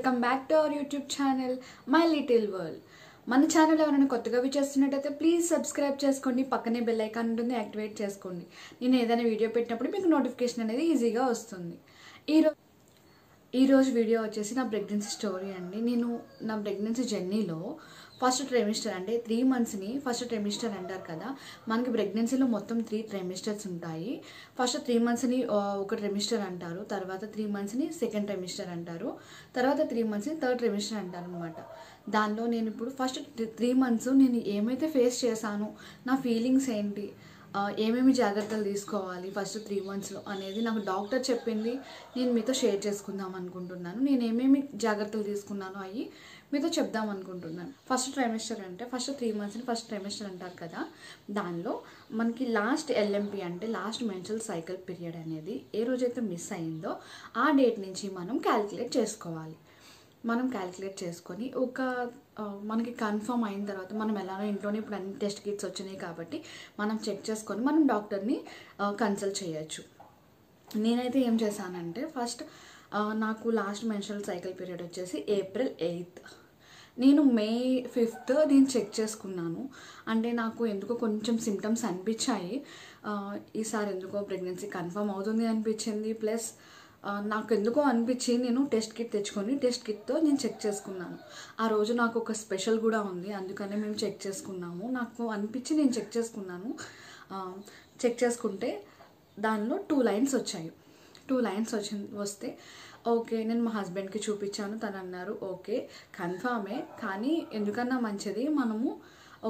Welcome back to our YouTube channel my little world. మన channel ఎవరైనా కొత్తగా చేస్తున్నట్టయితే please subscribe చేసుకోండి, పక్కనే బెల్ ఐకాన్ ఉంటుంది యాక్టివేట్ చేసుకోండి. నేను ఏదైనా వీడియో పెట్టినప్పుడు మీకు నోటిఫికేషన్ అనేది ఈజీగా వస్తుంది. ఈరోజు వీడియో వచ్చేసి నా ప్రెగ్నెన్సీ స్టోరీ అండి. నేను నా ప్రెగ్నెన్సీ జర్నీలో ఫస్ట్ ట్రైమిస్టర్ అంటే 3 monthsని ఫస్ట్ ట్రైమిస్టర్ అంటారు కదా. మనకి ప్రెగ్నెన్సీలో మొత్తం 3 ట్రైమిస్టర్స్ ఉంటాయి. ఫస్ట్ 3 monthsని ఒక ట్రైమిస్టర్ అంటారు, తర్వాత 3 monthsని సెకండ్ ట్రైమిస్టర్ అంటారు, తర్వాత 3 monthsని థర్డ్ ట్రైమిస్టర్ అంటారు అనమాట. దానిలో నేను ఇప్పుడు ఫస్ట్ 3 months నేను ఏమైతే ఫేస్ చేశానో, నా ఫీలింగ్స్ ఏంటి, ఏమేమి జాగ్రత్తలు తీసుకోవాలి ఫస్ట్ 3 monthsలో అనేది నాకు డాక్టర్ చెప్పింది. నేను మీతో షేర్ చేసుకుందాం అనుకుంటున్నాను. నేను ఏమేమి జాగ్రత్తలు తీసుకున్నానో అవి మీతో చెప్దాం అనుకుంటున్నాను. ఫస్ట్ ట్రైమిస్టర్ అంటే ఫస్ట్ 3 monthsని ఫస్ట్ ట్రైమిస్టర్ అంటారు కదా. దానిలో మనకి లాస్ట్ ఎల్ఎంపి అంటే లాస్ట్ మెన్స్ట్రువల్ సైకిల్ పీరియడ్ అనేది ఏ రోజైతే మిస్ అయిందో ఆ డేట్ నుంచి మనం క్యాలిక్యులేట్ చేసుకోవాలి. మనం క్యాలిక్యులేట్ చేసుకొని మనకి కన్ఫర్మ్ అయిన తర్వాత మనం ఎలానో ఇంట్లోనే ఇప్పుడు అన్ని టెస్ట్ కిట్స్ వచ్చినాయి కాబట్టి మనం చెక్ చేసుకొని మనం డాక్టర్ని కన్సల్ట్ చేయొచ్చు. నేనైతే ఏం చేశానంటే ఫస్ట్ నాకు లాస్ట్ మెన్స్ట్రువల్ సైకిల్ పీరియడ్ వచ్చేసి April 8th. నేను May 5th నేను చెక్ చేసుకున్నాను. అంటే నాకు ఎందుకో కొంచెం సిమ్టమ్స్ అనిపించాయి. ఈసారి ఎందుకో ప్రెగ్నెన్సీ కన్ఫర్మ్ అవుతుంది అనిపించింది. ప్లస్ నాకు ఎందుకో అనిపించి నేను టెస్ట్ కిట్ తెచ్చుకొని టెస్ట్ కిట్తో నేను చెక్ చేసుకున్నాను. ఆ రోజు నాకు ఒక స్పెషల్ కూడా ఉంది, అందుకనే మేము చెక్ చేసుకున్నాము. నాకు అనిపించి నేను చెక్ చేసుకున్నాను. చెక్ చేసుకుంటే దానిలో 2 lines వచ్చాయి. 2 lines వస్తే ఓకే, నేను మా హస్బెండ్కి చూపించాను. తను అన్నారు ఓకే కన్ఫామే, కానీ ఎందుకన్నా మంచిది మనము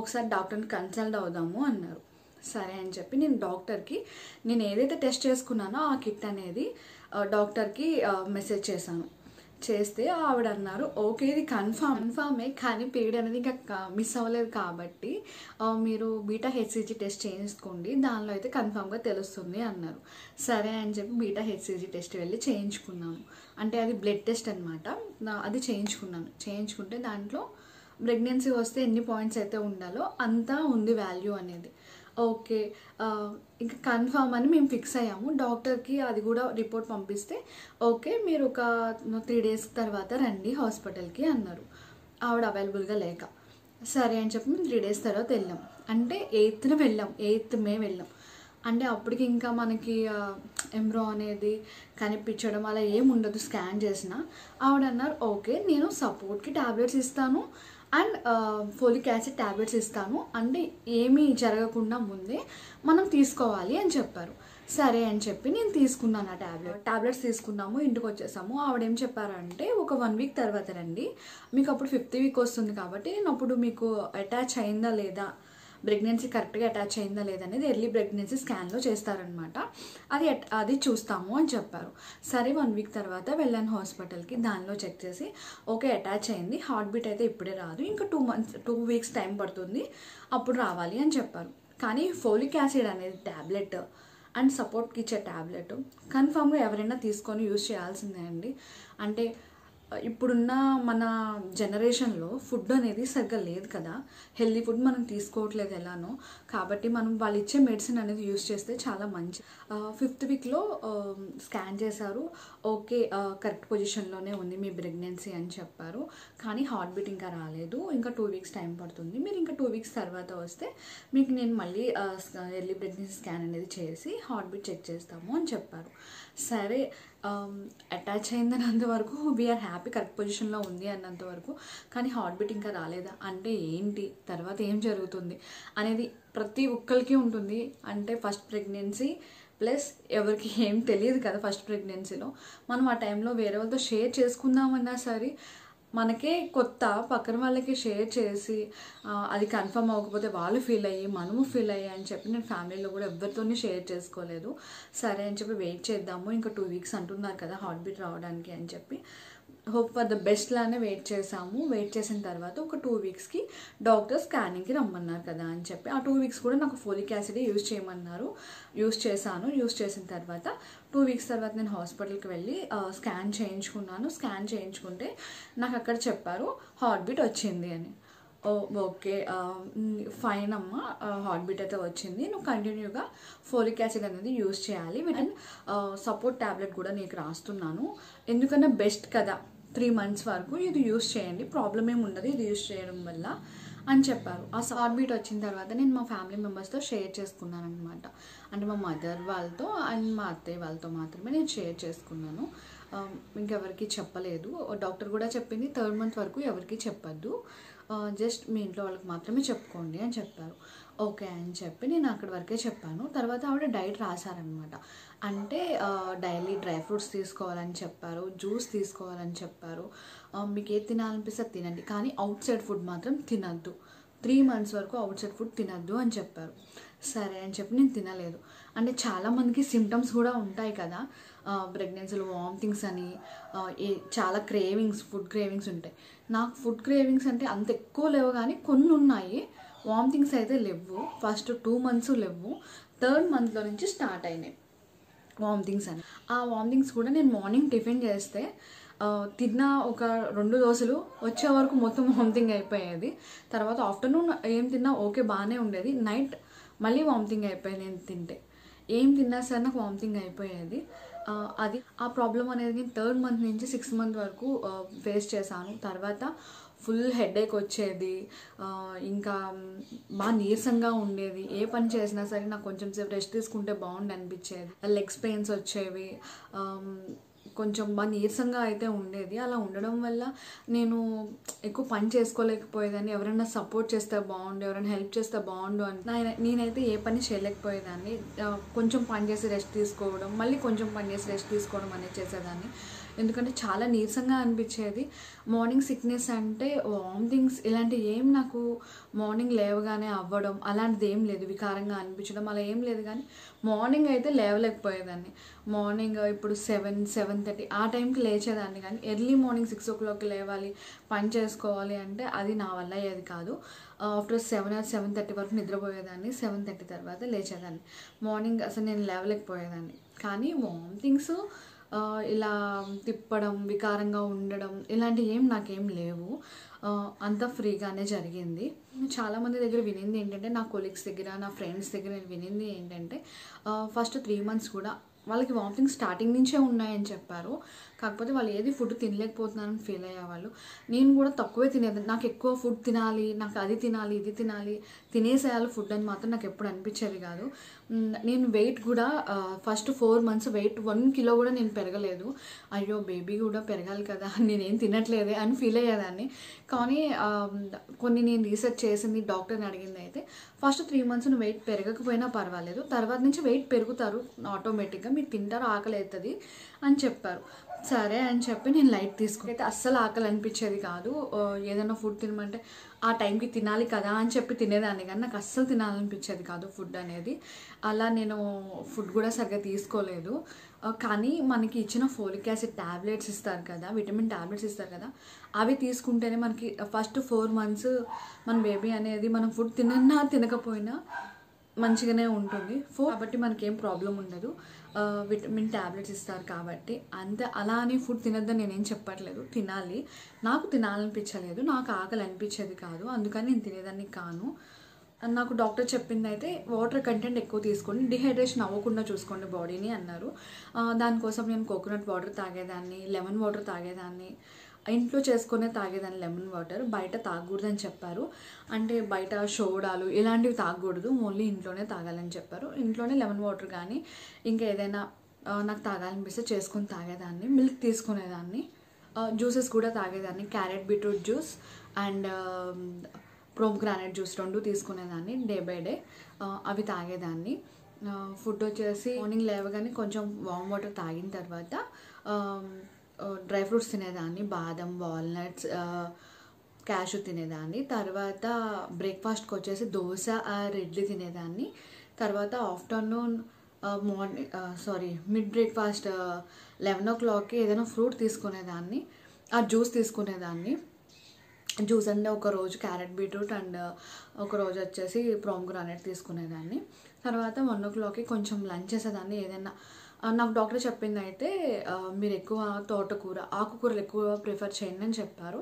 ఒకసారి డాక్టర్ని కన్సల్ట్ అవుదాము అన్నారు. సరే అని చెప్పి నేను డాక్టర్కి నేను ఏదైతే టెస్ట్ చేసుకున్నానో ఆ కిట్ అనేది డాక్టర్కి మెసేజ్ చేశాను. చేస్తే ఆవిడ అన్నారు ఓకే ఇది కన్ఫామే, కానీ పీరియడ్ అనేది ఇంకా మిస్ అవ్వలేదు కాబట్టి మీరు బీటా హెచ్సిజీ టెస్ట్ చేయించుకోండి, దానిలో అయితే కన్ఫామ్గా తెలుస్తుంది అన్నారు. సరే అని చెప్పి బీటా హెచ్సిజీ టెస్ట్ వెళ్ళి చేయించుకున్నాను. అంటే అది బ్లడ్ టెస్ట్ అనమాట. అది చేయించుకుంటే దాంట్లో ప్రెగ్నెన్సీ వస్తే ఎన్ని పాయింట్స్ అయితే ఉండాలో అంతా ఉంది వాల్యూ అనేది. ఓకే ఇంకా కన్ఫామ్ అని మేము ఫిక్స్ అయ్యాము. డాక్టర్కి అది కూడా రిపోర్ట్ పంపిస్తే ఓకే మీరు ఒక 3 days తర్వాత రండి హాస్పిటల్కి అన్నారు. ఆవిడ అవైలబుల్గా లేక సరే అని చెప్పి మేము 3 days తర్వాత వెళ్ళాం. అంటే 8th May వెళ్ళాం. అంటే అప్పటికి ఇంకా మనకి ఎంబ్రో అనేది కనిపించడం అలా ఏముండదు. స్కాన్ చేసిన ఆవిడ అన్నారు ఓకే నేను సపోర్ట్కి ట్యాబ్లెట్స్ ఇస్తాను అండ్ ఫోలిక్ యాసిడ్ ట్యాబ్లెట్స్ ఇస్తాను, అంటే ఏమీ జరగకుండా ముందే మనం తీసుకోవాలి అని చెప్పారు. సరే అని చెప్పి నేను తీసుకున్నాను. ఆ ట్యాబ్లెట్స్ తీసుకున్నాము, ఇంటికి వచ్చేసాము. ఆవిడేం చెప్పారంటే ఒక 1 week తర్వాత రండి, మీకు అప్పుడు 5th week వస్తుంది కాబట్టి నేను అప్పుడు మీకు అటాచ్ అయిందా లేదా, ప్రెగ్నెన్సీ కరెక్ట్గా అటాచ్ అయిందా లేదనేది ఎర్లీ ప్రెగ్నెన్సీ స్కాన్లో చేస్తారనమాట. అది చూస్తాము అని చెప్పారు. సరే 1 week తర్వాత వెళ్ళాను హాస్పిటల్కి. దానిలో చెక్ చేసి ఓకే అటాచ్ అయింది, హార్ట్ బీట్ అయితే ఇప్పుడే రాదు, ఇంకా 2 weeks టైం పడుతుంది, అప్పుడు రావాలి అని చెప్పారు. కానీ ఫోలిక్ యాసిడ్ అనేది ట్యాబ్లెట్ అండ్ సపోర్ట్కి ఇచ్చే ట్యాబ్లెట్ కన్ఫామ్గా ఎవరైనా తీసుకొని యూజ్ చేయాల్సిందే అండి. అంటే ఇప్పుడున్న మన జనరేషన్లో ఫుడ్ అనేది సరిగ్గా లేదు కదా, హెల్దీ ఫుడ్ మనం తీసుకోవట్లేదు ఎలానో, కాబట్టి మనం వాళ్ళు ఇచ్చే మెడిసిన్ అనేది యూజ్ చేస్తే చాలా మంచి. 5th weekలో స్కాన్ చేశారు. ఓకే కరెక్ట్ పొజిషన్లోనే ఉంది మీ ప్రెగ్నెన్సీ అని చెప్పారు. కానీ హార్ట్ బీట్ ఇంకా రాలేదు, ఇంకా 2 weeks టైం పడుతుంది, మీరు ఇంకా 2 weeks తర్వాత వస్తే మీకు నేను మళ్ళీ ఎర్లీ ప్రెగ్నెన్సీ స్కాన్ అనేది చేసి హార్ట్ బీట్ చెక్ చేస్తాము అని చెప్పారు. సరే అటాచ్ అయిందన్నంత వరకు వీఆర్ హ్యాపీ, కరెక్ట్ పొజిషన్లో ఉంది అన్నంత వరకు. కానీ హార్ట్ బీట్ ఇంకా రాలేదా అంటే ఏంటి, తర్వాత ఏం జరుగుతుంది అనేది ప్రతి ఒక్కరికి ఉంటుంది. అంటే ఫస్ట్ ప్రెగ్నెన్సీ ప్లస్ ఎవరికి ఏం తెలియదు కదా ఫస్ట్ ప్రెగ్నెన్సీలో. మనం ఆ టైంలో వేరే వాళ్ళతో షేర్ చేసుకుందామన్నా సరే మనకే కొత్త, పక్కన వాళ్ళకి షేర్ చేసి అది కన్ఫర్మ్ అవ్వకపోతే వాళ్ళు ఫీల్ అయ్యి మనము ఫీల్ అయ్యి అని చెప్పి నేను ఫ్యామిలీలో కూడా ఎవరితోనే షేర్ చేసుకోలేదు. సరే అని చెప్పి వెయిట్ చేద్దాము, ఇంకా 2 weeks అంటున్నారు కదా హార్ట్ బీట్ రావడానికి అని చెప్పి హోప్ ఫర్ ద బెస్ట్ లానే వెయిట్ చేసాము. వెయిట్ చేసిన తర్వాత ఒక 2 weeksకి డాక్టర్ స్కానింగ్కి రమ్మన్నారు కదా అని చెప్పి ఆ 2 weeks కూడా నాకు ఫోలిక్ యాసిడ్ యూజ్ చేయమన్నారు. యూజ్ చేసిన తర్వాత 2 weeks తర్వాత నేను హాస్పిటల్కి వెళ్ళి స్కాన్ చేయించుకున్నాను. స్కాన్ చేయించుకుంటే నాకు అక్కడ చెప్పారు హార్ట్ బీట్ వచ్చింది అని. ఓకే ఫైన్ అమ్మ, హార్ట్ బీట్ అయితే వచ్చింది, నువ్వు కంటిన్యూగా ఫోలిక్ యాసిడ్ అనేది యూజ్ చేయాలి, అండ్ సపోర్ట్ ట్యాబ్లెట్ కూడా నీకు రాస్తున్నాను, ఎందుకన్నా బెస్ట్ కదా 3 months వరకు ఇది యూస్ చేయండి, ప్రాబ్లం ఏమి ఉండదు ఇది యూస్ చేయడం వల్ల అని చెప్పారు. ఆ హార్ట్ బీట్ వచ్చిన తర్వాత నేను మా ఫ్యామిలీ మెంబర్స్తో షేర్ చేసుకున్నాను అనమాట. అంటే మా మదర్ వాళ్ళతో అండ్ మా అత్తయ్య వాళ్ళతో మాత్రమే నేను షేర్ చేసుకున్నాను. ఇంకెవరికి చెప్పలేదు. డాక్టర్ కూడా చెప్పింది 3rd month వరకు ఎవరికి చెప్పద్దు, జస్ట్ మీ ఇంట్లో వాళ్ళకి మాత్రమే చెప్పుకోండి అని చెప్పారు. ఓకే అని చెప్పి నేను అక్కడి వరకే చెప్పాను. తర్వాత ఆవిడ డైట్ రాశారనమాట. అంటే డైలీ డ్రై ఫ్రూట్స్ తీసుకోవాలని చెప్పారు, జ్యూస్ తీసుకోవాలని చెప్పారు, మీకు ఏది తినాలనిపిస్తే తినండి, కానీ అవుట్ సైడ్ ఫుడ్ మాత్రం తినద్దు, 3 months వరకు అవుట్ సైడ్ ఫుడ్ తినద్దు అని చెప్పారు. సరే అని చెప్పి నేను తినలేదు. అంటే చాలామందికి సిమ్టమ్స్ కూడా ఉంటాయి కదా ప్రెగ్నెన్సీలో, వామిటింగ్స్ అని, చాలా క్రేవింగ్స్, ఫుడ్ క్రేవింగ్స్ ఉంటాయి. నాకు ఫుడ్ క్రేవింగ్స్ అంటే అంత ఎక్కువ లేవు, కానీ కొన్ని ఉన్నాయి. వామిటింగ్స్ అయితే లేవు, ఫస్ట్ 2 months లేవు, 3rd monthలో నుంచి స్టార్ట్ అయినాయి వామిటింగ్స్ అని. ఆ వామిటింగ్స్ కూడా నేను మార్నింగ్ టిఫిన్ చేస్తే తిన్న ఒక 2 దోశలు వచ్చే వరకు మొత్తం వామిటింగ్ అయిపోయేది. తర్వాత ఆఫ్టర్నూన్ ఏం తిన్నా ఓకే బాగానే ఉండేది, నైట్ మళ్ళీ వామిటింగ్ అయిపోయేది. నేను తింటే ఏం తిన్నా సరే నాకు వామిటింగ్ అయిపోయేది. అది ఆ ప్రాబ్లం అనేది నేను 3rd month నుంచి 6th month వరకు ఫేస్ చేశాను. తర్వాత ఫుల్ హెడేక్ వచ్చేది, ఇంకా బాగా నీరసంగా ఉండేది. ఏ పని చేసినా సరే నాకు కొంచెం సేపు రెస్ట్ తీసుకుంటే బాగుండి అనిపించేది. లెగ్స్ పెయిన్స్ వచ్చేవి, కొంచెం బాగా నీరసంగా అయితే ఉండేది. అలా ఉండడం వల్ల నేను ఎక్కువ పని చేసుకోలేకపోయేదాన్ని. ఎవరైనా సపోర్ట్ చేస్తే బాగుండు, ఎవరైనా హెల్ప్ చేస్తే బాగుండు అని నేనైతే ఏ పని చేయలేకపోయేదాన్ని. కొంచెం పని చేసి రెస్ట్ తీసుకోవడం, మళ్ళీ కొంచెం పని చేసి రెస్ట్ తీసుకోవడం అనేది చేసేదాన్ని. ఎందుకంటే చాలా నీరసంగా అనిపించేది. మార్నింగ్ సిక్నెస్ అంటే వామిటింగ్స్ ఇలాంటి ఏం నాకు మార్నింగ్ లేవగానే అవ్వడం అలాంటిది ఏం లేదు, వికారంగా అనిపించడం అలా ఏం లేదు. కానీ మార్నింగ్ అయితే లేవలేకపోయేదాన్ని. మార్నింగ్ ఇప్పుడు 7-7:30 ఆ టైంకి లేచేదాన్ని, కానీ ఎర్లీ మార్నింగ్ 6 o'clock లేవాలి, పని చేసుకోవాలి అంటే అది నా వల్ల అయ్యేది కాదు. ఆఫ్టర్ 7 or 7:30 వరకు నిద్రపోయేదాన్ని, 7:30 తర్వాత లేచేదాన్ని. మార్నింగ్ అసలు నేను లేవలేకపోయేదాన్ని. కానీ వామిటింగ్స్ ఇలా తిప్పడం, వికారంగా ఉండడం ఇలాంటివి ఏం నాకేం లేవు, అంతా ఫ్రీగానే జరిగింది. చాలామంది దగ్గర వినింది ఏంటంటే, నా కొలీగ్స్ దగ్గర, నా ఫ్రెండ్స్ దగ్గర నేను వినింది ఏంటంటే, ఫస్ట్ 3 months కూడా వాళ్ళకి వామిటింగ్ స్టార్టింగ్ నుంచే ఉన్నాయని చెప్పారు. కాకపోతే వాళ్ళు ఏది ఫుడ్ తినలేకపోతున్నారని ఫీల్ అయ్యేవాళ్ళు. నేను కూడా తక్కువే తినేది. నాకు ఎక్కువ ఫుడ్ తినాలి, నాకు అది తినాలి, ఇది తినాలి, తినేసేయాలి ఫుడ్ అని మాత్రం నాకు ఎప్పుడు అనిపించేది కాదు. నేను వెయిట్ కూడా ఫస్ట్ 4 months వెయిట్ 1 kilo కూడా నేను పెరగలేదు. అయ్యో బేబీ కూడా పెరగాలి కదా, నేనేం తినట్లేదే అని ఫీల్ అయ్యేదాన్ని. కానీ కొన్ని నేను రీసెర్చ్ చేసింది, డాక్టర్ని అడిగింది అయితే ఫస్ట్ 3 months వెయిట్ పెరగకపోయినా పర్వాలేదు, తర్వాత నుంచి వెయిట్ పెరుగుతారు ఆటోమేటిక్గా, మీరు తింటారు, ఆకలి అవుతుంది అని చెప్పారు. సరే అని చెప్పి నేను లైట్ తీసుకుని అయితే అస్సలు ఆకలి అనిపించేది కాదు. ఏదైనా ఫుడ్ తినమంటే ఆ టైంకి తినాలి కదా అని చెప్పి తినేదాన్ని, కానీ నాకు అస్సలు తినాలనిపించేది కాదు ఫుడ్ అనేది. అలా నేను ఫుడ్ కూడా సరిగ్గా తీసుకోలేదు. కానీ మనకి ఇచ్చిన ఫోలిక్ యాసిడ్ ట్యాబ్లెట్స్ ఇస్తారు కదా, విటమిన్ ట్యాబ్లెట్స్ ఇస్తారు కదా, అవి తీసుకుంటేనే మనకి ఫస్ట్ 4 months మన బేబీ అనేది మనం ఫుడ్ తినన్నా తినకపోయినా మంచిగానే ఉంటుంది. కాబట్టి మనకేం ప్రాబ్లం ఉండదు. విటమిన్ ట్యాబ్లెట్స్ ఇస్తారు కాబట్టి అంతే. అలా అని ఫుడ్ తినద్దని నేనేం చెప్పట్లేదు, తినాలి. నాకు తినాలనిపించలేదు, నాకు ఆకలి అనిపించేది కాదు, అందుకని నేను తినేదాన్ని కాను. నాకు డాక్టర్ చెప్పింది అయితే వాటర్ కంటెంట్ ఎక్కువ తీసుకోండి, డిహైడ్రేషన్ అవ్వకుండా చూసుకోండి బాడీని అన్నారు. దానికోసం నేను కోకోనట్ వాటర్ తాగేదాన్ని, లెమన్ వాటర్ తాగేదాన్ని, ఇంట్లో చేసుకునే తాగేదాన్ని లెమన్ వాటర్. బయట తాగకూడదని చెప్పారు. అంటే బయట సోడాలు ఇలాంటివి తాగకూడదు, ఓన్లీ ఇంట్లోనే తాగాలని చెప్పారు. ఇంట్లోనే లెమన్ వాటర్ కానీ ఇంకా ఏదైనా నాకు తాగాలనిపిస్తే చేసుకొని తాగేదాన్ని. మిల్క్ తీసుకునేదాన్ని, జ్యూసెస్ కూడా తాగేదాన్ని. Carrot beetroot juice and pomegranate juice 2 తీసుకునేదాన్ని డే బై డే, అవి తాగేదాన్ని. ఫుడ్ వచ్చేసి మార్నింగ్ లేవగానే కొంచెం వామ్ వాటర్ తాగిన తర్వాత డ్రై ఫ్రూట్స్ తినేదాన్ని, బాదం, వాల్నట్స్, క్యాషు తినేదాన్ని. తర్వాత బ్రేక్ఫాస్ట్కి వచ్చేసి దోశ ఆర్ ఇడ్లీ తినేదాన్ని. తర్వాత ఆఫ్టర్నూన్ మిడ్ బ్రేక్ఫాస్ట్ 11 o'clockకి ఏదైనా ఫ్రూట్ తీసుకునేదాన్ని, ఆ జ్యూస్ తీసుకునేదాన్ని. జ్యూస్ అంటే ఒకరోజు క్యారెట్ బీట్రూట్ అండ్ ఒకరోజు వచ్చేసి ప్రోమోగ్రానేట్ తీసుకునేదాన్ని. తర్వాత 1 o'clockకి కొంచెం లంచ్ చేసేదాన్ని. ఏదైనా నాకు డాక్టర్ చెప్పింది అయితే మీరు ఎక్కువ తోటకూర, ఆకుకూరలు ఎక్కువ ప్రిఫర్ చేయండి అని చెప్పారు.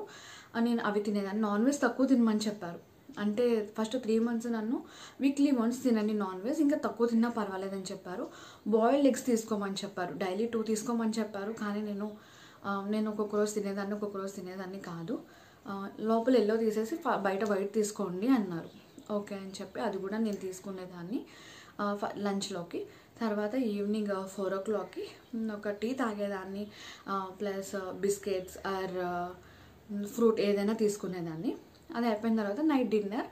నేను అవి తినేదాన్ని. నాన్ వెజ్ తక్కువ తినమని చెప్పారు. అంటే ఫస్ట్ 3 months నన్ను వీక్లీ వన్స్ తినండి నాన్ వెజ్, ఇంకా తక్కువ తిన్నా పర్వాలేదని చెప్పారు. బాయిల్డ్ ఎగ్స్ తీసుకోమని చెప్పారు, డైలీ 2 తీసుకోమని చెప్పారు. కానీ నేను నేను ఒక్కొక్క రోజు తినేదాన్ని ఒక్కొక్క రోజు తినేదాన్ని కాదు. లోపల ఎల్లో తీసేసి బయట వైట్ తీసుకోండి అన్నారు. ఓకే అని చెప్పి అది కూడా నేను తీసుకునేదాన్ని లంచ్లోకి. తర్వాత ఈవినింగ్ 4 o'clockకి ఒక టీ తాగేదాన్ని, ప్లస్ బిస్కెట్స్ ఆర్ ఫ్రూట్ ఏదైనా తీసుకునేదాన్ని. అది అయిపోయిన తర్వాత నైట్ డిన్నర్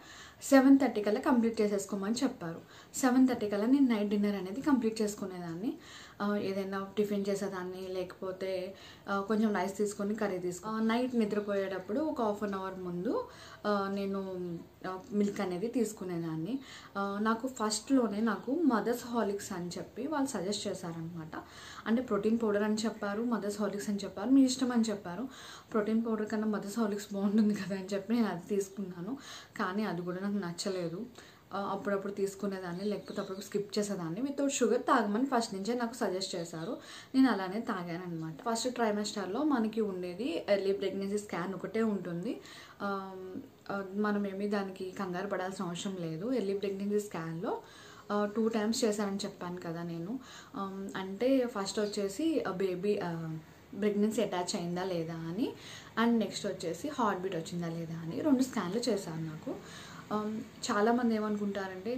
7:30 కల్లా కంప్లీట్ చేసేసుకోమని చెప్పారు. 7:30 కల్లా నేను నైట్ డిన్నర్ అనేది కంప్లీట్ చేసుకునేదాన్ని. ఏదైనా టిఫిన్ చేసేదాన్ని, లేకపోతే కొంచెం రైస్ తీసుకొని కర్రీ నైట్ నిద్రపోయేటప్పుడు ఒక 1/2 hour ముందు నేను మిల్క్ అనేది తీసుకునేదాన్ని. నాకు ఫస్ట్లోనే నాకు మదర్స్ హార్లిక్స్ అని చెప్పి వాళ్ళు సజెస్ట్ చేశారనమాట. అంటే ప్రోటీన్ పౌడర్ అని చెప్పారు, మదర్స్ హార్లిక్స్ అని చెప్పారు, మీ ఇష్టం అని చెప్పారు. ప్రోటీన్ పౌడర్ కన్నా మదర్స్ హార్లిక్స్ బాగుంటుంది కదా అని చెప్పి నేను అది తీసుకున్నాను. కానీ అది కూడా నాకు నచ్చలేదు. అప్పుడప్పుడు తీసుకునేదాన్ని, లేకపోతే అప్పుడు స్కిప్ చేసేదాన్ని. వితౌట్ షుగర్ తాగమని ఫస్ట్ నుంచే నాకు సజెస్ట్ చేశారు. నేను అలానే తాగాను అనమాట. ఫస్ట్ ట్రైమెస్టర్లో మనకి ఉండేది ఎర్లీ ప్రెగ్నెన్సీ స్కాన్ ఒకటే ఉంటుంది. మనం ఏమీ దానికి కంగారు పడాల్సిన అవసరం లేదు. ఎర్లీ ప్రెగ్నెన్సీ స్కాన్లో 2 times చేశానని చెప్పాను కదా నేను. అంటే ఫస్ట్ వచ్చేసి బేబీ ప్రెగ్నెన్సీ అటాచ్ అయిందా లేదా అని, అండ్ నెక్స్ట్ వచ్చేసి హార్ట్ బీట్ వచ్చిందా లేదా అని 2 స్కాన్లు చేశాను నాకు. చాలామంది ఏమనుకుంటారంటే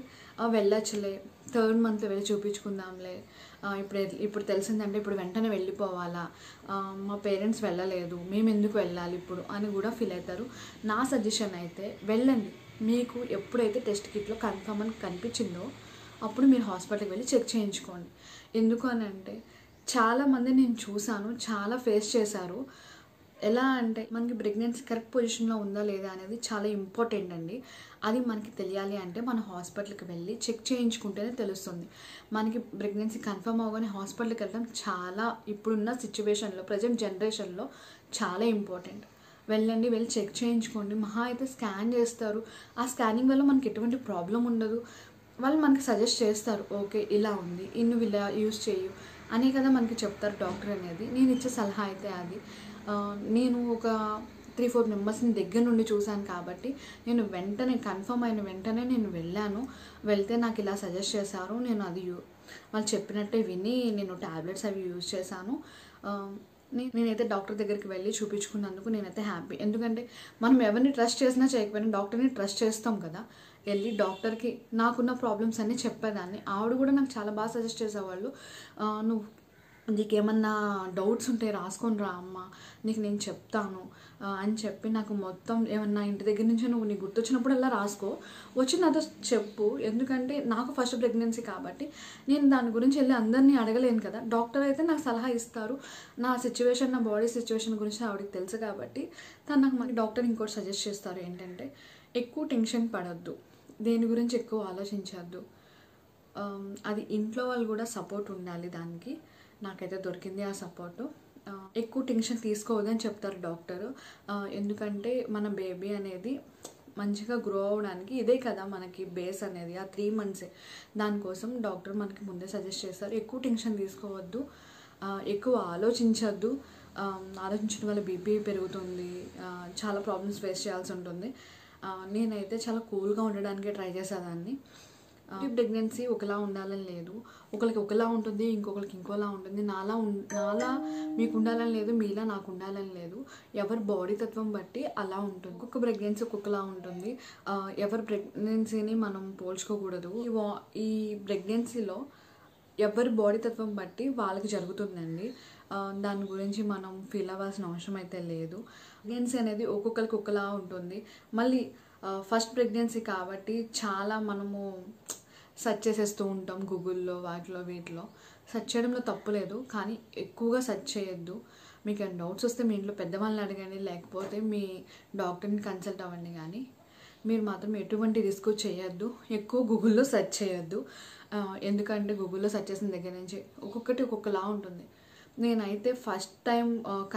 వెళ్ళొచ్చులే, 3rd month వెళ్ళి చూపించుకుందాంలే, ఇప్పుడు తెలిసిందంటే ఇప్పుడు వెంటనే వెళ్ళిపోవాలా, మా పేరెంట్స్ వెళ్ళలేదు, మేము ఎందుకు వెళ్ళాలి ఇప్పుడు అని కూడా ఫీల్ అవుతారు. నా సజెషన్ అయితే వెళ్ళండి. మీకు ఎప్పుడైతే టెస్ట్ కిట్లో కన్ఫర్మ్ అని కనిపించిందో అప్పుడు మీరు హాస్పిటల్కి వెళ్ళి చెక్ చేయించుకోండి. ఎందుకు అని అంటే చాలామంది నేను చూశాను, చాలా ఫేస్ చేశారు. ఎలా అంటే మనకి ప్రెగ్నెన్సీ కరెక్ట్ పొజిషన్లో ఉందా లేదా అనేది చాలా ఇంపార్టెంట్ అండి. అది మనకి తెలియాలి అంటే మన హాస్పిటల్కి వెళ్ళి చెక్ చేయించుకుంటేనే తెలుస్తుంది. మనకి ప్రెగ్నెన్సీ కన్ఫర్మ్ అవ్వగానే హాస్పిటల్కి వెళ్ళడం చాలా ఇప్పుడున్న సిచ్యువేషన్లో, ప్రజెంట్ జనరేషన్లో చాలా ఇంపార్టెంట్. వెళ్ళండి, వెళ్ళి చెక్ చేయించుకోండి. మహా అయితే స్కాన్ చేస్తారు. ఆ స్కానింగ్ వల్ల మనకి ఎటువంటి ప్రాబ్లం ఉండదు. వాళ్ళు మనకి సజెస్ట్ చేస్తారు, ఓకే ఇలా ఉంది, నువ్వు ఇలా యూజ్ చేయు అనే కదా మనకి చెప్తారు డాక్టర్ అనేది. నేను ఇచ్చే సలహా అయితే అది. నేను ఒక 3-4 మెంబర్స్ని దగ్గర నుండి చూశాను కాబట్టి నేను వెంటనే కన్ఫర్మ్ అయిన వెంటనే నేను వెళ్తే నాకు ఇలా సజెస్ట్ చేశారు. నేను అది వాళ్ళు చెప్పినట్టే విని నేను ట్యాబ్లెట్స్ అవి యూజ్ చేశాను. నేనైతే డాక్టర్ దగ్గరికి వెళ్ళి చూపించుకున్నందుకు నేనైతే హ్యాపీ. ఎందుకంటే మనం ఎవరిని ట్రస్ట్ చేసినా చేయకపోయినా డాక్టర్ని ట్రస్ట్ చేస్తాం కదా. వెళ్ళి డాక్టర్కి నాకున్న ప్రాబ్లమ్స్ అన్నీ చెప్పేదాన్ని. ఆవిడ కూడా నాకు చాలా బాగా సజెస్ట్ చేసేవాళ్ళు. నువ్వు నీకేమన్నా డౌట్స్ ఉంటే రాసుకొని రా అమ్మ, నీకు నేను చెప్తాను అని చెప్పి నాకు మొత్తం ఏమన్నా ఇంటి దగ్గర నుంచి నువ్వు నీకు గుర్తొచ్చినప్పుడల్లా రాసుకో, వచ్చి నాతో చెప్పు. ఎందుకంటే నాకు ఫస్ట్ ప్రెగ్నెన్సీ కాబట్టి నేను దాని గురించి వెళ్ళి అందరినీ అడగలేను కదా. డాక్టర్ అయితే నాకు సలహా ఇస్తారు. నా సిచ్యువేషన్, నా బాడీ సిచ్యువేషన్ గురించి ఆవిడకి తెలుసు కాబట్టి తను నాకు మళ్ళీ డాక్టర్ ఇంకోటి సజెస్ట్ చేస్తారు ఏంటంటే ఎక్కువ టెన్షన్ పడద్దు, దేని గురించి ఎక్కువ ఆలోచించద్దు. అది ఇంట్లో వాళ్ళు కూడా సపోర్ట్ ఉండాలి దానికి. నాకైతే దొరికింది ఆ సపోర్టు. ఎక్కువ టెన్షన్ తీసుకోవద్దని చెప్తారు డాక్టరు. ఎందుకంటే మన బేబీ అనేది మంచిగా గ్రో అవ్వడానికి ఇదే కదా మనకి బేస్ అనేది, ఆ 3 months. దానికోసం డాక్టర్ మనకి ముందే సజెస్ట్ చేస్తారు ఎక్కువ టెన్షన్ తీసుకోవద్దు, ఎక్కువ ఆలోచించద్దు. ఆలోచించడం వల్ల బీపీ పెరుగుతుంది, చాలా ప్రాబ్లమ్స్ ఫేస్ చేయాల్సి ఉంటుంది. నేనైతే చాలా కూల్గా ఉండడానికి ట్రై చేసేదాన్ని. ప్రెగ్నెన్సీ ఒకలా ఉండాలని లేదు, ఒకరికి ఒకలా ఉంటుంది, ఇంకొకరికి ఇంకోలా ఉంటుంది. నాలా మీకు ఉండాలని లేదు, మీలా నాకు ఉండాలని లేదు. ఎవరి బాడీ తత్వం బట్టి అలా ఉంటుంది. ఒక్కొక్క ప్రెగ్నెన్సీ ఒక్కొక్కలా ఉంటుంది. ఎవరి ప్రెగ్నెన్సీని మనం పోల్చుకోకూడదు. ఈ ప్రెగ్నెన్సీలో ఎవరి బాడీ తత్వం బట్టి వాళ్ళకి జరుగుతుందండి. దాని గురించి మనం ఫీల్ అవ్వాల్సిన అవసరం అయితే లేదు. ప్రెగ్నెన్సీ అనేది ఒక్కొక్కరికి ఒకలా ఉంటుంది. మళ్ళీ ఫస్ట్ ప్రెగ్నెన్సీ కాబట్టి చాలా మనము సెర్చ్ చేసేస్తూ ఉంటాం గూగుల్లో, వాటిలో వీటిలో. సెర్చ్ చేయడంలో తప్పులేదు, కానీ ఎక్కువగా సెర్చ్ చేయొద్దు. మీకు ఏమైనా డౌట్స్ వస్తే మీ ఇంట్లో పెద్దవాళ్ళని అడగండి, లేకపోతే మీ డాక్టర్ని కన్సల్ట్ అవ్వండి. కానీ మీరు మాత్రం ఎటువంటి రిస్క్ చేయొద్దు, ఎక్కువ గూగుల్లో సెర్చ్ చేయొద్దు. ఎందుకంటే గూగుల్లో సెర్చ్ చేసిన దగ్గర నుంచి ఒక్కొక్కటి ఒక్కొక్కలా ఉంటుంది. నేనైతే ఫస్ట్ టైం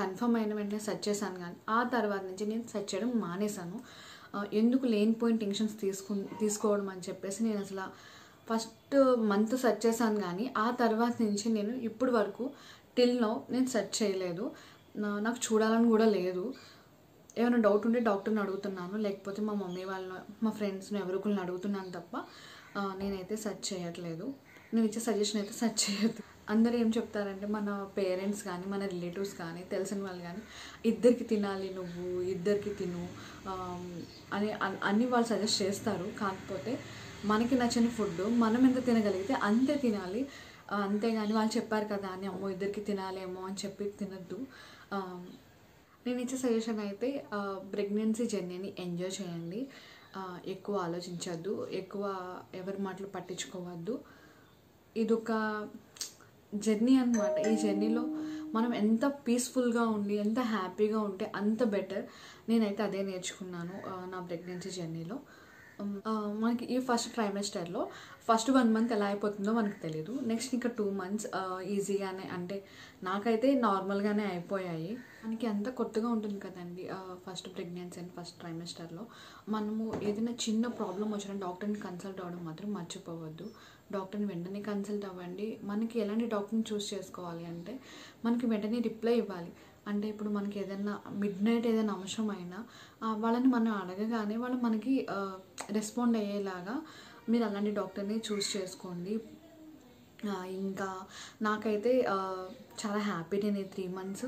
కన్ఫర్మ్ అయిన వెంటనే సెర్చ్ చేశాను, కానీ ఆ తర్వాత నుంచి నేను సెర్చ్ చేయడం మానేశాను. ఎందుకు లేనిపోయిన టెన్షన్స్ తీసుకోవడం అని చెప్పేసి నేను అసలు ఫస్ట్ మంత్ సెర్చ్ చేశాను, కానీ ఆ తర్వాత నుంచి నేను ఇప్పటి వరకు టిల్ నౌ నేను సెర్చ్ చేయలేదు. నాకు చూడాలని కూడా లేదు. ఏమైనా డౌట్ ఉంటే డాక్టర్ని అడుగుతున్నాను, లేకపోతే మా మమ్మీ వాళ్ళని, మా ఫ్రెండ్స్ని ఎవరికొకరిని అడుగుతున్నాను తప్ప నేనైతే సెర్చ్ చేయట్లేదు. నేను ఇచ్చే సజెషన్ అయితే సెర్చ్ చేయొద్దు. అందరూ ఏం చెప్తారంటే మన పేరెంట్స్ కానీ మన రిలేటివ్స్ కానీ తెలిసిన వాళ్ళు కానీ ఇద్దరికి తినాలి నువ్వు ఇద్దరికి తిను అని అన్ని వాళ్ళు సజెస్ట్ చేస్తారు. కాకపోతే మనకి నచ్చని ఫుడ్ మనం ఎంత తినగలిగితే అంతే తినాలి. అంతేగాని వాళ్ళు చెప్పారు కదా అని అమ్మో ఇద్దరికి తినాలేమో అని చెప్పి తినద్దు. నేను ఇచ్చే సజెషన్ అయితే ప్రెగ్నెన్సీ జర్నీని ఎంజాయ్ చేయండి. ఎక్కువ ఆలోచించద్దు, ఎక్కువ ఎవరి మాటలు పట్టించుకోవద్దు. ఇదొక జర్నీ అన్నమాట. ఈ జర్నీలో మనం ఎంత పీస్ఫుల్గా ఉండి ఎంత హ్యాపీగా ఉంటే అంత బెటర్. నేనైతే అదే నేర్చుకున్నాను నా ప్రెగ్నెన్సీ జర్నీలో. మనకి ఈ ఫస్ట్ ట్రైమెస్టర్లో ఫస్ట్ 1 మంత్ ఎలా అయిపోతుందో మనకు తెలియదు. నెక్స్ట్ ఇంకా 2 మంత్స్ ఈజీగానే, అంటే నాకైతే నార్మల్గానే అయిపోయాయి. మనకి అంత కొత్తగా ఉంటుంది కదండి ఫస్ట్ ప్రెగ్నెన్సీ అండ్ ఫస్ట్ ట్రైమెస్టర్లో. మనము ఏదైనా చిన్న ప్రాబ్లం వచ్చినా డాక్టర్ని కన్సల్ట్ అవ్వడం మాత్రం మర్చిపోవద్దు. డాక్టర్ని వెంటనే కన్సల్ట్ అవ్వండి. మనకి ఎలాంటి డాక్టర్ని చూస్ చేసుకోవాలి అంటే మనకి వెంటనే రిప్లై ఇవ్వాలి. అంటే ఇప్పుడు మనకి ఏదైనా మిడ్నైట్ ఏదైనా అవసరమైనా వాళ్ళని మనం అడగగానే వాళ్ళు మనకి రెస్పాండ్ అయ్యేలాగా మీరు అలాంటి డాక్టర్ని చూస్ చేసుకోండి. ఇంకా నాకైతే చాలా హ్యాపీ. నేను 3 మంత్స్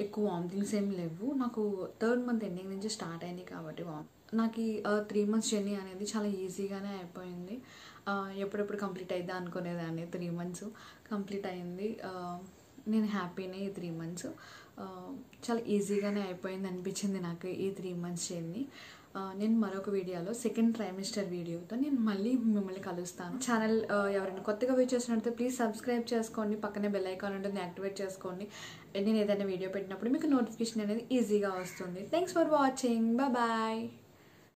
ఎక్కువ వామిటింగ్స్ ఏం లేవు. నాకు 3rd మంత్ ఎండింగ్ నుంచి స్టార్ట్ అయింది కాబట్టి నాకు ఈ 3 మంత్స్ జర్నీ అనేది చాలా ఈజీగానే అయిపోయింది. ఎప్పుడెప్పుడు కంప్లీట్ అయిద్దా అనుకునేదాన్ని. 3 మంత్స్ కంప్లీట్ అయింది. నేను హ్యాపీనే. ఈ 3 మంత్స్ చాలా ఈజీగానే అయిపోయింది అనిపించింది నాకు ఈ 3 మంత్స్ జర్నీ. నేను మరొక వీడియోలో సెకండ్ ట్రైమిస్టర్ వీడియోతో నేను మళ్ళీ మిమ్మల్ని కలుస్తాను. ఛానల్ ఎవరైనా కొత్తగా వీడియో చేసినట్లయితే ప్లీజ్ సబ్స్క్రైబ్ చేసుకోండి. పక్కనే బెల్ ఐకాన్ ఉంటుంది, యాక్టివేట్ చేసుకోండి. నేను ఏదైనా వీడియో పెట్టినప్పుడు మీకు నోటిఫికేషన్ అనేది ఈజీగా వస్తుంది. Thanks for watching. బాయ్.